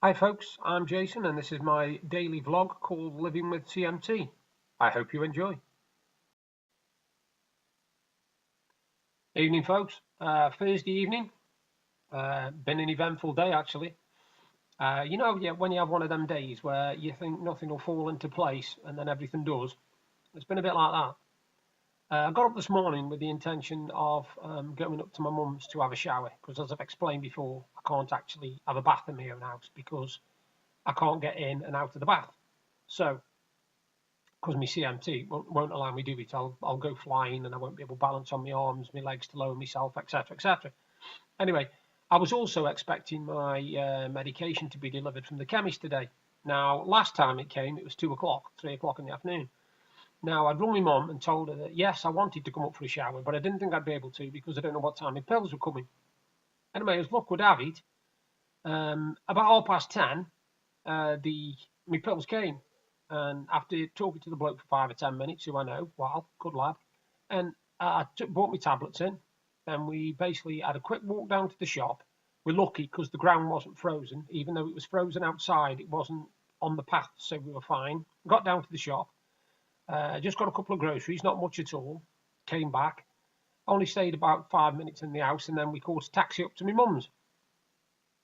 Hi folks, I'm Jason and this is my daily vlog called Living with CMT. I hope you enjoy. Evening folks, Thursday evening, been an eventful day actually. Yeah, when you have one of them days where you think nothing will fall into place and then everything does, it's been a bit like that. I got up this morning with the intention of going up to my mum's to have a shower because as I've explained before, I can't actually have a bath in my own house because I can't get in and out of the bath. So because my CMT won't allow me to do it. I'll go flying and I won't be able to balance on my arms, my legs to lower myself, etc., etc. Anyway, I was also expecting my medication to be delivered from the chemist today. Now, last time it came, it was 2 o'clock, 3 o'clock in the afternoon. Now, I'd rung my mum and told her that, yes, I wanted to come up for a shower, but I didn't think I'd be able to because I don't know what time my pills were coming. Anyway, as luck would have it, about 10:30, my pills came. And after talking to the bloke for 5 or 10 minutes, who I know, well, good lad, and brought my tablets in, and we basically had a quick walk down to the shop. We're lucky because the ground wasn't frozen, even though it was frozen outside, it wasn't on the path, so we were fine. Got down to the shop, just got a couple of groceries, not much at all. Came back, only stayed about 5 minutes in the house, and then we caught a taxi up to my mum's.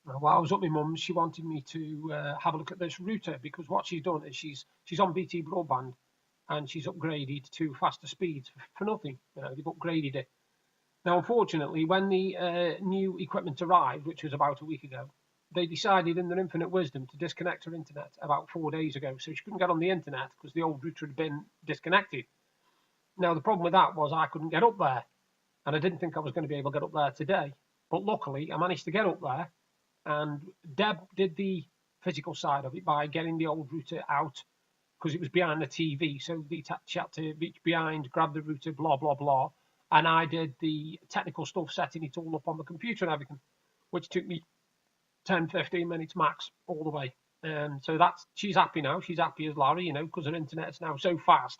While I was up with my mum's, she wanted me to have a look at this router because what she's done is she's on BT broadband and she's upgraded to faster speeds for nothing. They've upgraded it. Now, unfortunately, when the new equipment arrived, which was about a week ago, they decided in their infinite wisdom to disconnect her internet about 4 days ago. So she couldn't get on the internet because the old router had been disconnected. Now, the problem with that was I couldn't get up there and I didn't think I was going to be able to get up there today. But luckily, I managed to get up there. And Deb did the physical side of it by getting the old router out because it was behind the TV. So she had to reach behind, grab the router, blah, blah, blah. And I did the technical stuff, setting it all up on the computer and everything, which took me 10, 15 minutes max all the way. And so she's happy now. She's happy as Larry, because her internet's now so fast.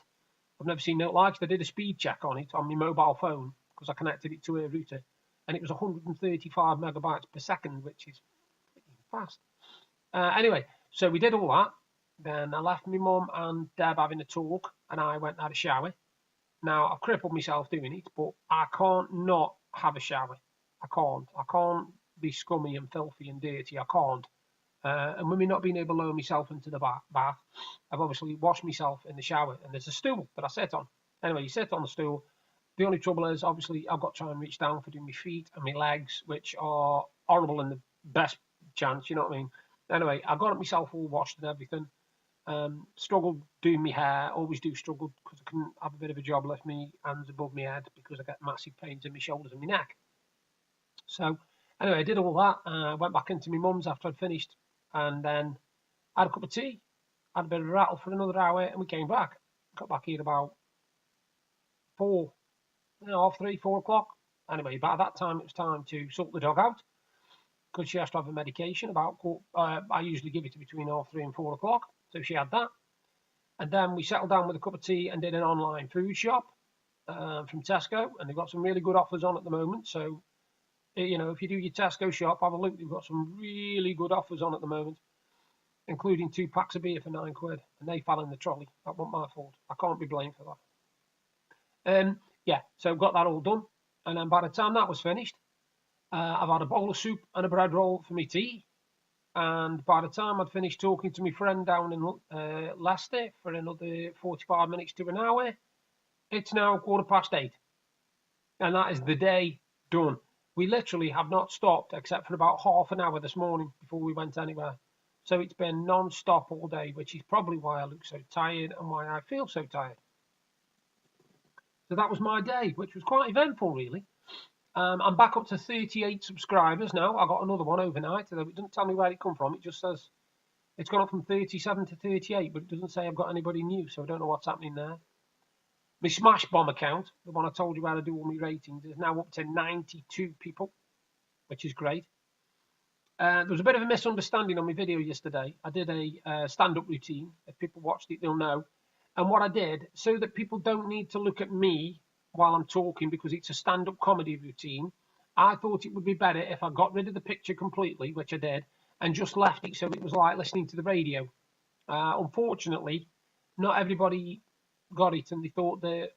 I've never seen no likes. I did a speed check on it on my mobile phone because I connected it to her router. And it was 135 megabytes per second, which is fast. Anyway, so we did all that. Then I left my mum and Deb having a talk, and I went and had a shower. Now, I've crippled myself doing it, but I can't not have a shower. I can't. I can't be scummy and filthy and dirty. I can't. And with me not being able to lower myself into the bath, I've obviously washed myself in the shower, and there's a stool that I sit on. Anyway, you sit on the stool. The only trouble is, obviously, I've got to try and reach down for doing my feet and my legs, which are horrible in the best chance, you know what I mean? Anyway, I got myself all washed and everything. Struggled doing my hair, always do struggle because I couldn't have a bit of a job, left my hands above my head because I get massive pains in my shoulders and my neck. So, anyway, I did all that. Went back into my mum's after I'd finished and then had a cup of tea, had a bit of a rattle for another hour, and we came back. Got back here about 3, 4 o'clock. Anyway, by that time, it was time to sort the dog out because she has to have a medication about, I usually give it to between 3 and 4 o'clock. So she had that. And then we settled down with a cup of tea and did an online food shop from Tesco. And they've got some really good offers on at the moment. So, if you do your Tesco shop, have a look. They've got some really good offers on at the moment, including 2 packs of beer for £9. And they fell in the trolley. That wasn't my fault. I can't be blamed for that. So got that all done. And then by the time that was finished, I've had a bowl of soup and a bread roll for my tea. And by the time I'd finished talking to my friend down in Leicester for another 45 minutes to an hour, it's now 8:15. And that is the day done. We literally have not stopped except for about half an hour this morning before we went anywhere. So it's been non-stop all day, which is probably why I look so tired and why I feel so tired. So that was my day, which was quite eventful, really. I'm back up to 38 subscribers now. I got another one overnight, although it doesn't tell me where it come from. It just says it's gone up from 37 to 38, but it doesn't say I've got anybody new, so I don't know what's happening there. My Smash Bomb account, the one I told you where to do all my ratings, is now up to 92 people, which is great. There was a bit of a misunderstanding on my video yesterday. I did a stand-up routine. If people watched it, they'll know. And what I did, so that people don't need to look at me while I'm talking because it's a stand-up comedy routine, I thought it would be better if I got rid of the picture completely, which I did, and just left it so it was like listening to the radio. Unfortunately, not everybody got it, and they thought the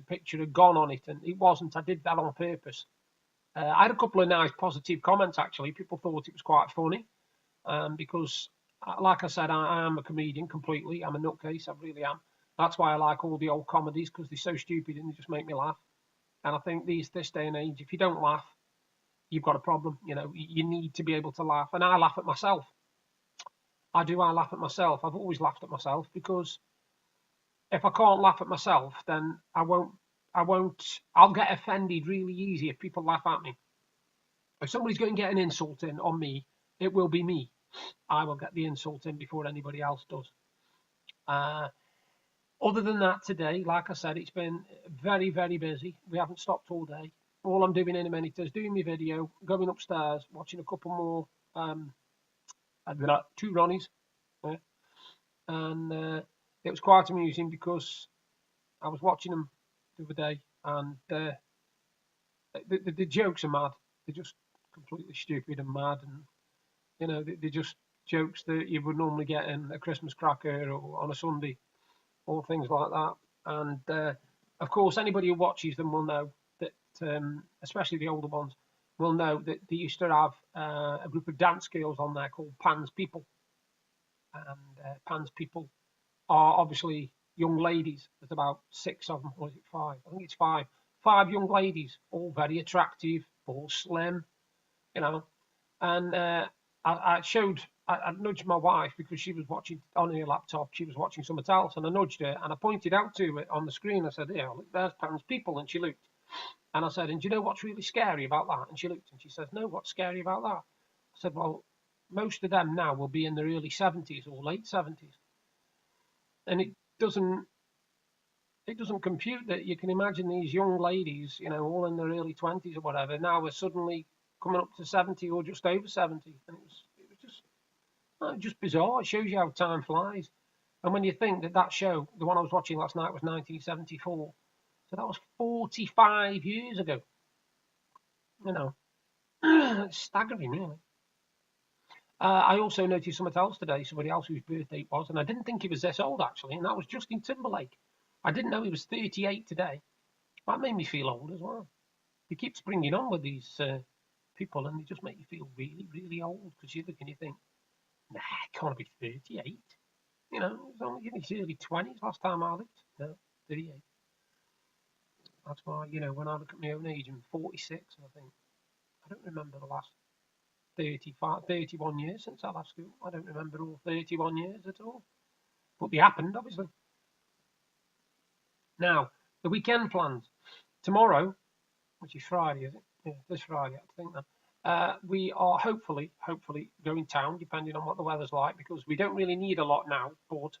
picture had gone on it, and it wasn't. I did that on purpose. I had a couple of nice positive comments actually. People thought it was quite funny, because, like I said, I am a comedian completely. I'm a nutcase. I really am. That's why I like all the old comedies, because they're so stupid and they just make me laugh. And I think this day and age, if you don't laugh, you've got a problem. You need to be able to laugh, and I laugh at myself. I do. I laugh at myself. I've always laughed at myself, because if I can't laugh at myself, then I won't. I'll get offended really easy if people laugh at me. If somebody's going to get an insult in on me, it will be me. I will get the insult in before anybody else does. Other than that, today, like I said, it's been very, very busy. We haven't stopped all day. All I'm doing in a minute is doing my video, going upstairs, watching a couple more, two Ronnies, and it was quite amusing because I was watching them the other day, and the jokes are mad. They're just completely stupid and mad, and they're just jokes that you would normally get in a Christmas cracker or on a Sunday, or things like that. And of course, anybody who watches them will know that, especially the older ones, will know that they used to have a group of dance girls on there called Pan's People. And Pan's People are obviously young ladies. There's about 6 of them, or is it 5? I think it's 5. 5 young ladies, all very attractive, all slim, And I nudged my wife because she was watching on her laptop. She was watching something else, and I nudged her and I pointed out to her on the screen. I said, "Yeah, look, there's Pan's People," and she looked. And I said, "And do you know what's really scary about that?" And she looked and she says, "No, what's scary about that?" I said, "Well, most of them now will be in their early 70s or late 70s, and it doesn't compute that you can imagine these young ladies, all in their early 20s or whatever, now are suddenly coming up to 70 or just over 70, and it was just bizarre. It shows you how time flies. And when you think that show, the one I was watching last night, was 1974, so that was 45 years ago. It's staggering, really. I also noticed something else today, somebody else whose birthday it was, and I didn't think he was this old, actually, and that was Justin Timberlake. I didn't know he was 38 today. That made me feel old as well. He keeps bringing on with these people, and they just make you feel really, really old, because you look and you think, nah, it can't be 38. He was only in his early 20s last time I looked. No, 38. That's why, when I look at my own age, I'm 46, and I think, I don't remember the last 31 years since I left school. I don't remember all 31 years at all. But they happened, obviously. Now, the weekend plans. Tomorrow, which is Friday, is it? Yeah, this Friday, I think that. We are hopefully going town, depending on what the weather's like, because we don't really need a lot now, but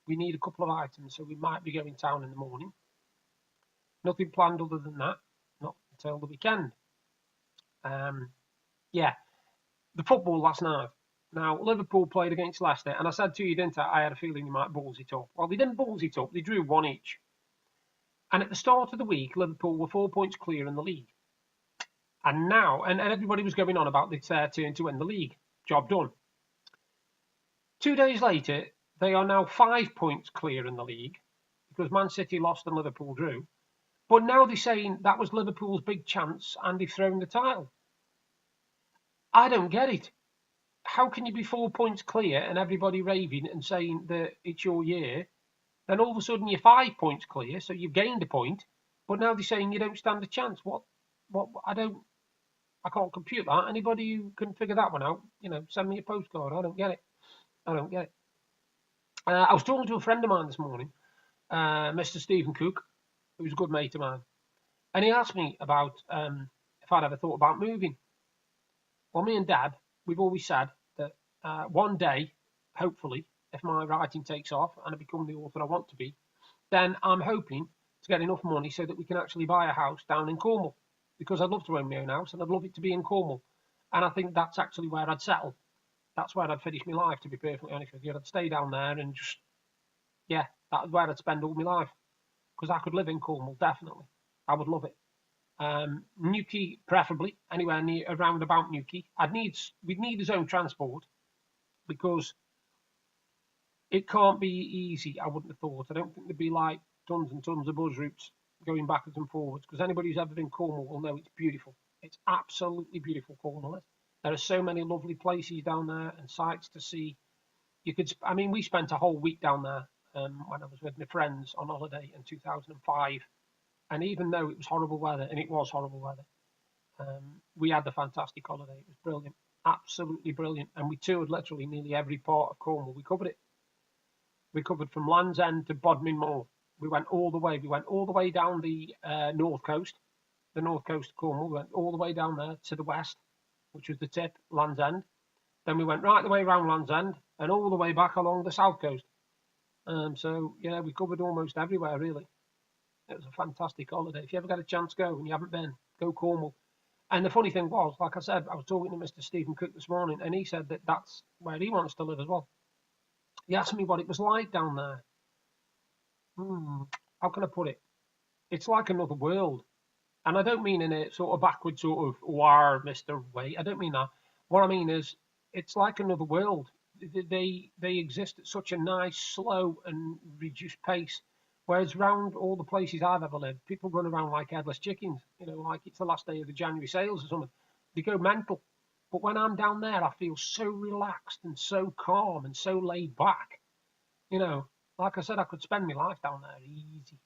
we need a couple of items, so we might be going town in the morning. Nothing planned other than that, not until the weekend. Yeah, the football last night. Now, Liverpool played against Leicester, and I said to you, didn't I had a feeling you might balls it up. Well, they didn't balls it up, they drew 1 each. And at the start of the week, Liverpool were 4 points clear in the league. And now, and everybody was going on about this turn to win the league. Job done. 2 days later, they are now 5 points clear in the league, because Man City lost and Liverpool drew. But now they're saying that was Liverpool's big chance and they've thrown the title. I don't get it. How can you be 4 points clear and everybody raving and saying that it's your year? Then all of a sudden you're 5 points clear, so you've gained a point. But now they're saying you don't stand a chance. What? I can't compute that. Anybody who can figure that one out, send me a postcard. I don't get it. I was talking to a friend of mine this morning, Mr. Stephen Cook, who's a good mate of mine, and he asked me about if I'd ever thought about moving. Well, me and Dad, we've always said that one day, hopefully, if my writing takes off and I become the author I want to be, then I'm hoping to get enough money so that we can actually buy a house down in Cornwall, because I'd love to own my own house and I'd love it to be in Cornwall. And I think that's actually where I'd settle. That's where I'd finish my life, to be perfectly honest with you. I'd stay down there and just, that's where I'd spend all my life, because I could live in Cornwall, definitely. I would love it. Newquay, preferably, anywhere near around about Newquay. We'd need his own transport, because it can't be easy. I wouldn't have thought. I don't think there'd be like tons and tons of bus routes going backwards and forwards, because anybody who's ever been Cornwall will know it's beautiful. It's absolutely beautiful, Cornwall is. There are so many lovely places down there and sights to see. You could, I mean, we spent a whole week down there when I was with my friends on holiday in 2005, and even though it was horrible weather, and it was horrible weather, we had a fantastic holiday. It was brilliant, absolutely brilliant, and we toured literally nearly every part of Cornwall. We covered it. We covered from Land's End to Bodmin Moor. We went all the way. We went all the way down the north coast of Cornwall. We went all the way down there to the west, which was the tip, Land's End. Then we went right the way around Land's End and all the way back along the south coast. So yeah, we covered almost everywhere really. It was a fantastic holiday. If you ever get a chance, go, and you haven't been, go Cornwall. And the funny thing was, like I said, I was talking to Mr. Stephen Cook this morning, and he said that that's where he wants to live as well. He asked me what it was like down there. How can I put it? It's like another world. And I don't mean in a sort of backward sort of, war, Mr. Way. I don't mean that. What I mean is, it's like another world. They exist at such a nice, slow and reduced pace. Whereas round all the places I've ever lived, people run around like headless chickens, you know, like it's the last day of the January sales or something. They go mental. But when I'm down there, I feel so relaxed and so calm and so laid back. You know, like I said, I could spend my life down there easy.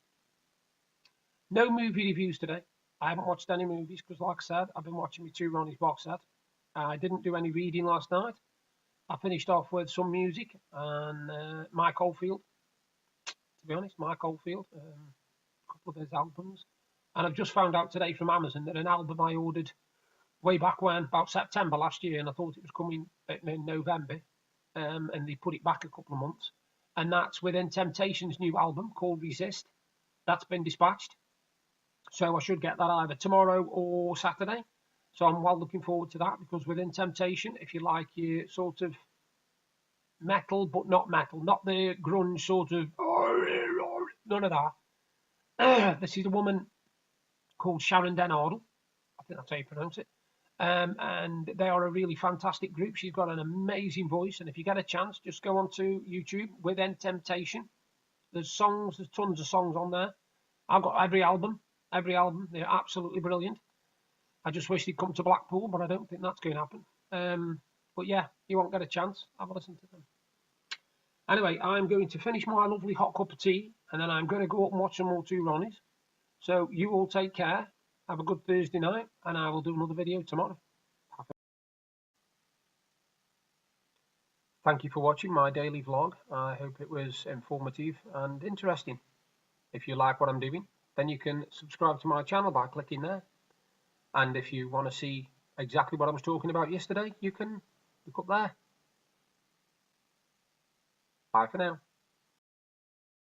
No movie reviews today. I haven't watched any movies because, like I said, I've been watching my 2 Ronnie's box set. I didn't do any reading last night. I finished off with some music and Mike Oldfield. To be honest, Mike Oldfield, a couple of his albums. And I've just found out today from Amazon that an album I ordered way back when, about September last year, and I thought it was coming in November, and they put it back a couple of months. And that's Within Temptation's new album called Resist. That's been dispatched. So I should get that either tomorrow or Saturday. So I'm well looking forward to that, because Within Temptation, if you like your sort of metal, but not metal, not the grunge sort of, none of that. This is a woman called Sharon Den Ardle. I think that's how you pronounce it. And they are a really fantastic group. She's got an amazing voice. And if you get a chance, just go onto YouTube, Within Temptation. There's songs, there's tons of songs on there. I've got every album. They're absolutely brilliant. I just wish they'd come to Blackpool, but I don't think that's going to happen. But yeah, you won't get a chance. Have a listen to them. Anyway, I'm going to finish my lovely hot cup of tea, and then I'm going to go up and watch some more 2 Ronnies. So you all take care. Have a good Thursday night, and I will do another video tomorrow. Thank you for watching my daily vlog. I hope it was informative and interesting. If you like what I'm doing, then you can subscribe to my channel by clicking there. And if you want to see exactly what I was talking about yesterday, you can look up there. Bye for now.